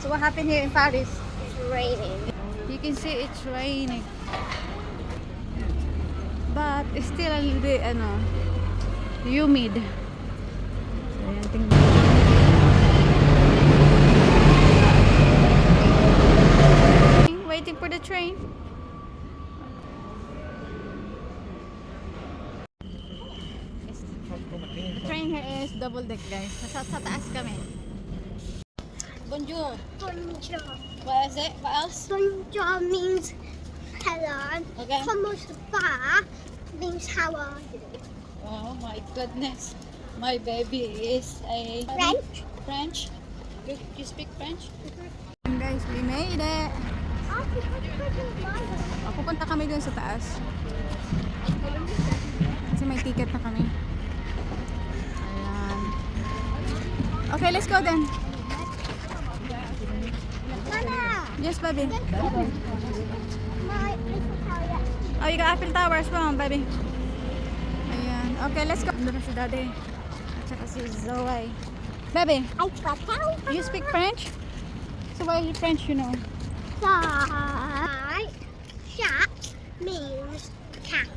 what happened here in Paris? It's raining. You can see it's raining. But it's still a little bit, humid. So, ayan, tingnan. Waiting for the train. The train here is double deck, guys. Nasa sa taas kami. Bonjour. Bonjour. What is it? What else? Bonjour means hello. Okay. Comment pas means how are you? Oh my goodness. My baby is a French. French. You speak French? Guys, we made it. Pupunta kami dun sa taas. Kasi may ticket na kami. Ayan. Okay, let's go then. Mama. Yes, baby. My Eiffel Tower. Oh, you got Eiffel Tower as well, baby. Ayan. Okay, let's go. Doon na si Daddy. At saka si Zoe. Baby, Eiffel Tower. you speak French? So what is French, you know? Shat means cat.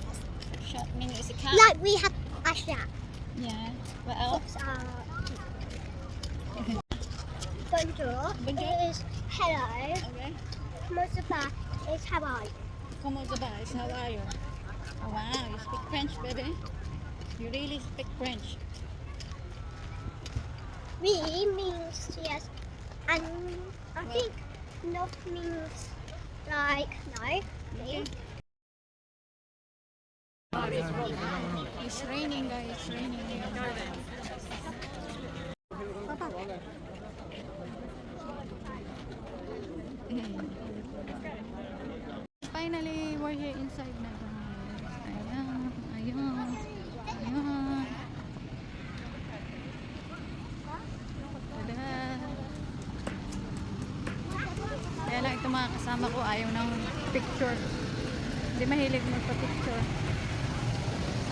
Shut meaning it's a cat. Like we have a shat. Yeah. What else? Bonjour. Bonjour. Is hello. Okay. Comment pas is how are you? Comment ça va? How are you? Oh, wow, you speak French, baby. You really speak French. We means yes, and I think not means like no. Okay. It's raining, guys. It's raining. Papa. Finally, we're here inside na, guys. Ayan, ayan, ayan. Tada! Kaya lang ito mga kasama ko ayaw ng picture. Hindi mahilig magpa-picture.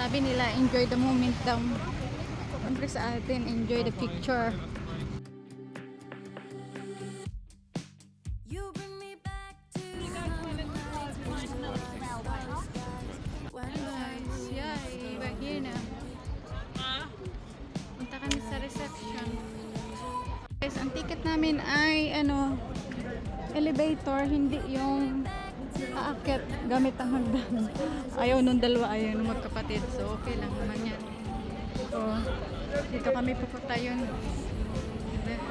Sabi nila, enjoy the moment daw. Siyempre sa atin, enjoy the picture. Guys, ang ticket namin ay elevator, hindi yung aakyat gamit ang hagdan. Ayaw nung dalawa, ayaw nung magkapatid. So okay lang naman yan. So dito kami pupunta yun. Baby.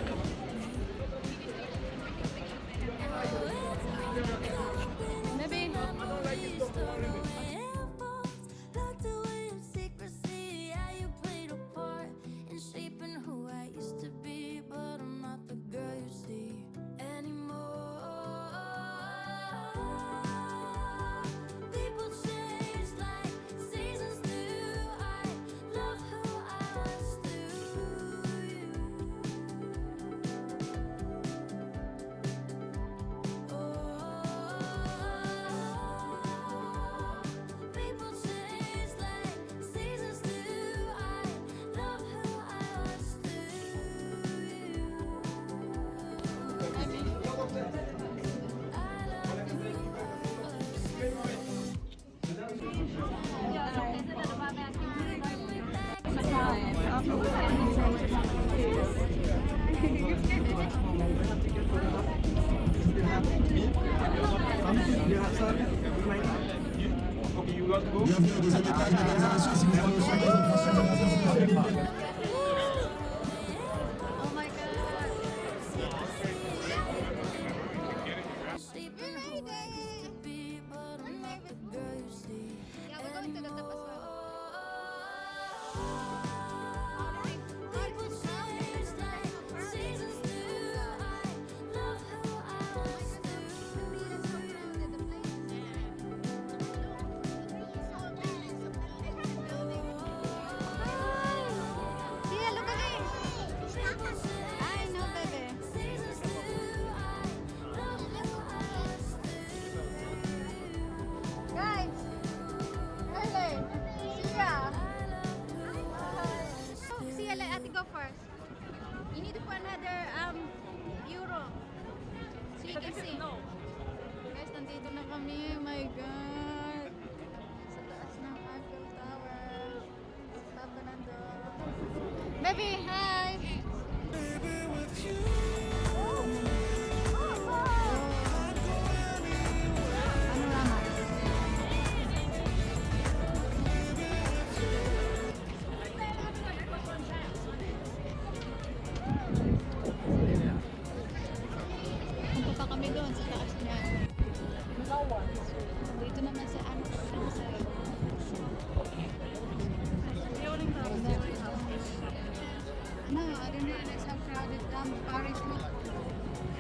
Bienvenue aux étages de la réservation si vous prenez le chemin de prochaine. Oh my God. Yeah, we're going to the top as well. kasi. Guys, nandito na kami. Oh my God. Sa taas ng Eiffel Tower. Papa nandun. Baby, hi! Ano naman? Punta pa kami doon sa taas niya. Dito naman sa ano sa no, I don't realize how crowded Paris look.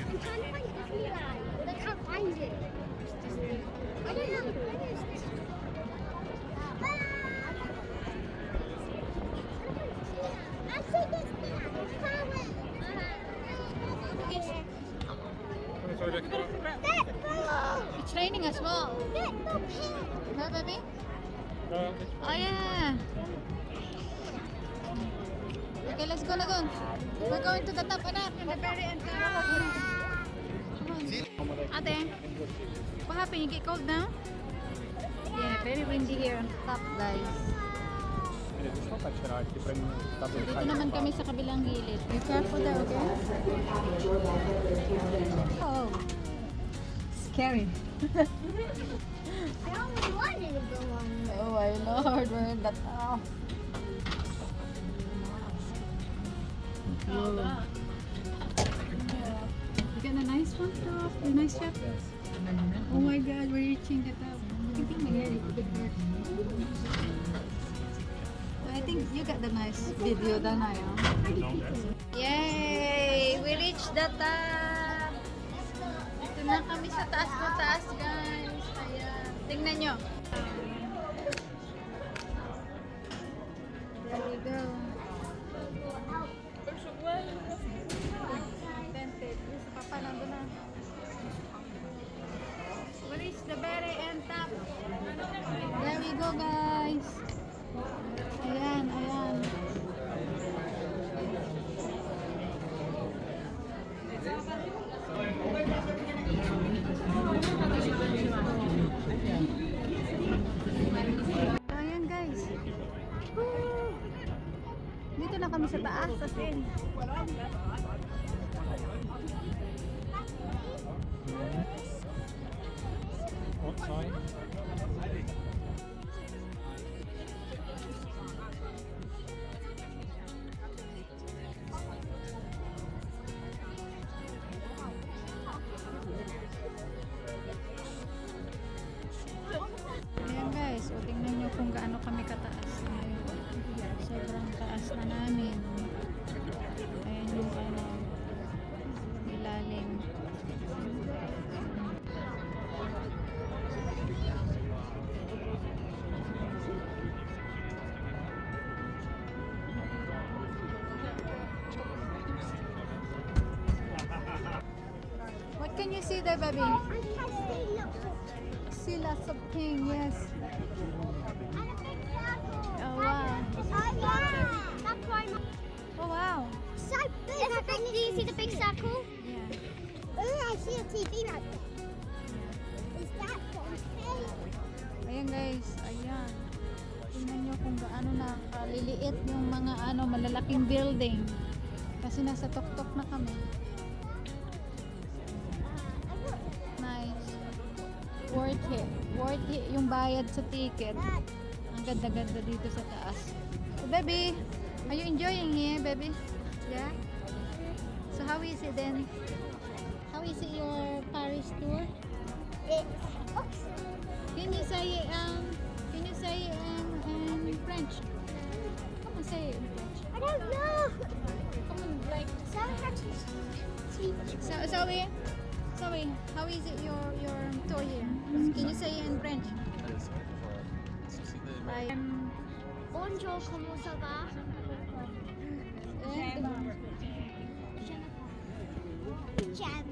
I can't find Disneyland. I can't find it. I don't know. Where is this? I see Disneyland. It's far away. That ball. It's raining as well. That the pin. No, baby? Oh yeah. Okay, let's go na go. We're going to the top, anak. In the very end. Come on. Ate, what happened? You get cold now? Yeah, very windy here on top, guys. So, dito naman kami sa kabilang gilid. Be careful there, okay? Oh. Scary. I only wanted to go on. Oh my lord, we're in the top. Cool. You got a nice one, top? A nice shot? Oh my god, we're reaching the top. I think my hair is a bit hurt. I think you got the nice video, Danay. Yay! We reached the top! Ito na kami sa taas na taas, guys. Ayan. Tingnan nyo. There we go. Tented. Yes, Papa, nandun na. We reached the very end top. There we go, guys. Ayan, ayan. Ayan, guys. Woo! Dito na kami sa taas, asin. Ayan guys, o tingnan nyo kung gaano kami kataas. Ayan. Sobrang taas na namin. Ayan yung ano, ilalim. What can you see there, baby? I can see lots of See lots of things, yes. and a big circle. Oh wow. Oh yeah. That's why my Oh wow. so big. It's a big. Do you see the big circle? Yeah. Oh, I see a TV right there. Is that okay? Ayan guys, ayan. Tingnan nyo kung gaano na kaliliit yung mga ano, malalaking building. Kasi nasa tuktok na kami. Nice. Worth it. Worth it yung bayad sa ticket. Dad, Ang ganda-ganda dito sa taas. So, baby, are you enjoying here, baby? Yeah? So, how is it then? How is it your Paris tour? it's awesome. Can you say in French? Come on, say it in French. I don't know. Come on, like. So much to teach. Zoe, how is it your tour here? Can you say it in French? Like, Bonjour, comment ça va? Jen. Jen.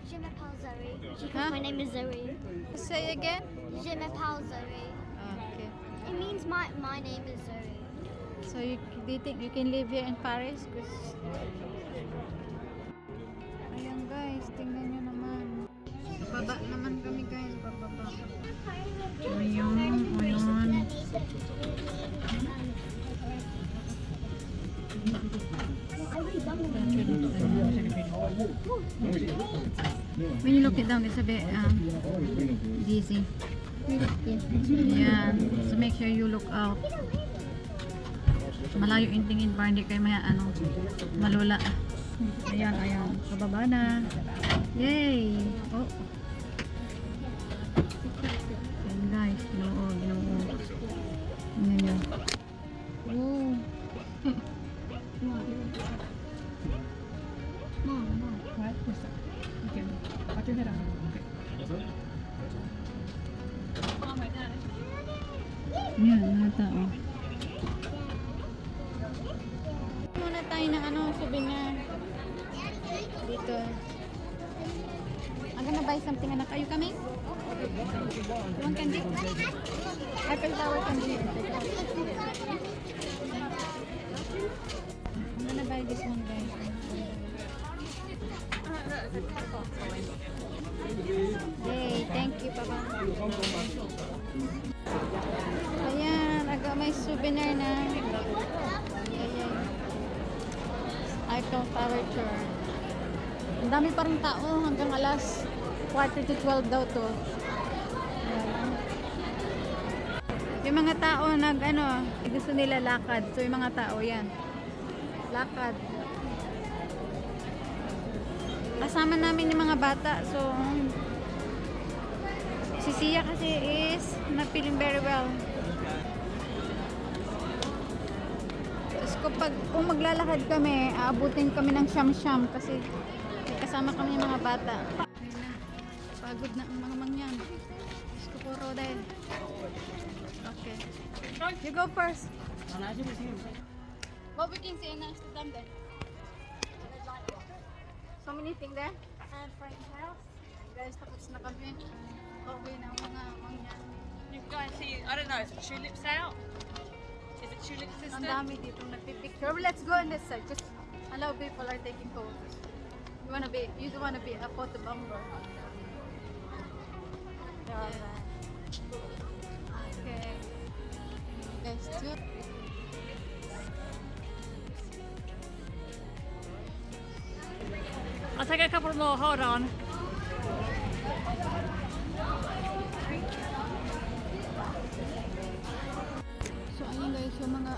Je m'appelle Zoe. Huh? My name is Zoe. say again. Je m'appelle Zoe. Okay. It means my name is Zoe. So do you think you can live here in Paris? 'Cause- Ayan guys, tingnan nyo naman. Baba naman kami guys, bababa. Ayan, ayan. When you look it down, it's a bit dizzy. Ayan. So make sure you look out. Malayo yung tingin para hindi kayo malula. Ayan, ayan. Pababa na. Yay! Oh. Ayan guys. Ginoo, ginoo. Ayan yun. Oh. Ayan, mga tao. Muna tayo ng souvenir. Dito. I'm gonna buy something, anak. Are you coming? You want candy? Apple Tower candy. I'm gonna buy this one, guys. Yay, thank you, Papa. Ayan, aga may souvenir na. Ayan. Eiffel Tower tour. Ang dami pa rin tao hanggang alas 4:40 daw to. Ayan. Yung mga tao gusto nila lakad. So yung mga tao yan. Lakad. Kasama namin yung mga bata. So si Sia kasi is not feeling very well. Kung maglalakad kami, aabutin kami ng siyam-siyam kasi kasama kami ng mga bata. Ayun na. Pagod na ang mga mangyan. Diyos ko po, Rodel. Okay. You go first. What we can see in Amsterdam there? So many things there. And French house. Guys, tapos na kami. Okay na ang mga mangyan. You guys see, I don't know, is it tulips out? Is it tulip Ang system? dami dito nagpipicture. Let's go on this side. Just allow people are taking photos. You don't wanna be a photo bomber. Okay. Guys, two. I'll take a couple more, hold on. So ayun guys, yung mga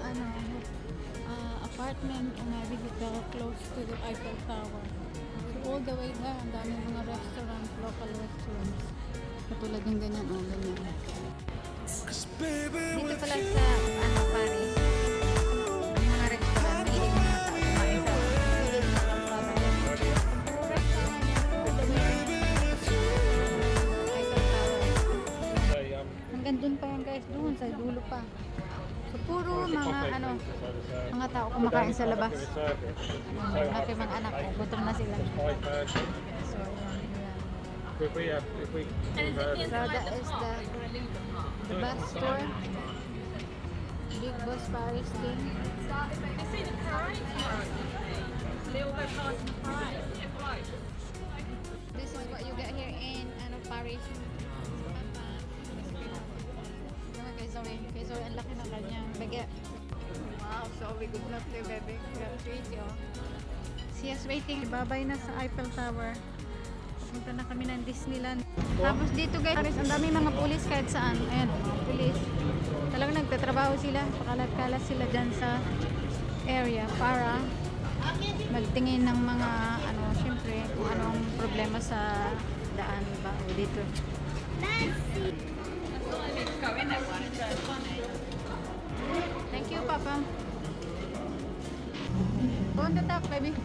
apartment o mga vehicle close to the Eiffel Tower. So all the way there, ang dami mga restaurants, local restaurants. Katulad ng ganyan, ganyan. Dito pala sa Paris. May mga restaurant, may mga tao kumain sa Eiffel Tower. Restaurant yan, Eiffel Tower. Hanggang dun pa yan guys, doon sa dulo pa. So puro mga tao kumakain sa labas. Happy mga anak ko, gutom na sila. So yan. So that is the bus tour. Big Boss Paris thing. This is what you get here in Paris. Kay Zoe, ang laki ng kanyang bagay. Wow, Zoe, good luck to you, baby. Treat you. Sia's waiting. Babay na sa Eiffel Tower. Punta na kami ng Disneyland. Tapos dito guys, ang dami mga pulis kahit saan. Ayan, pulis. Talagang nagtatrabaho sila. Pakalat-kalat sila dyan sa area para magtingin ng mga syempre kung anong problema sa daan ba o dito. Go in that one, it's funny. Thank you, Papa. Go on the top, baby.